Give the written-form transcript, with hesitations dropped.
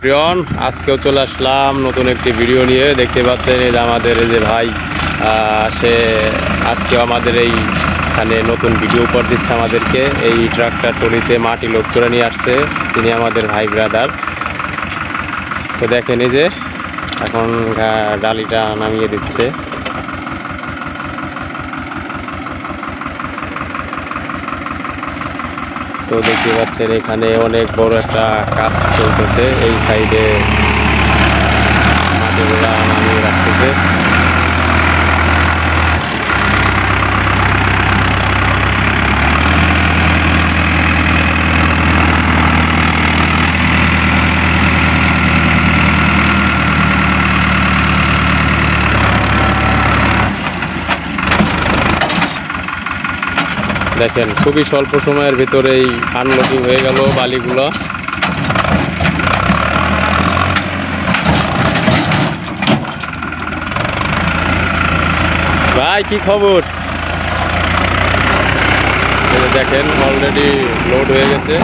প্রিয়ন, আজকেও চলে আসলাম নতুন একটি ভিডিও নিয়ে। দেখতে পাচ্ছেন এই যে আমাদের এই যে ভাই সে আজকেও আমাদের এইখানে নতুন ভিডিও উপর দিচ্ছে আমাদেরকে। এই ট্রাক্টর ট্রলিতে মাটি লোড করে নিয়ে আসছে, তিনি আমাদের ভাই ব্রাদার। তো দেখেন এই যে এখন ডালিটা নামিয়ে দিচ্ছে। তো দেখতে পাচ্ছেন এখানে অনেক বড় একটা কাজ চলতেছে, এই সাইডে মাটিগুলা নামিয়ে রাখতেছে। দেখেন খুবই স্বল্প সময়ের ভিতরেই আনলোডিং হয়ে গেল বালিগুলো। ভাই কি খবর? দেখেন অলরেডি লোড হয়ে গেছে।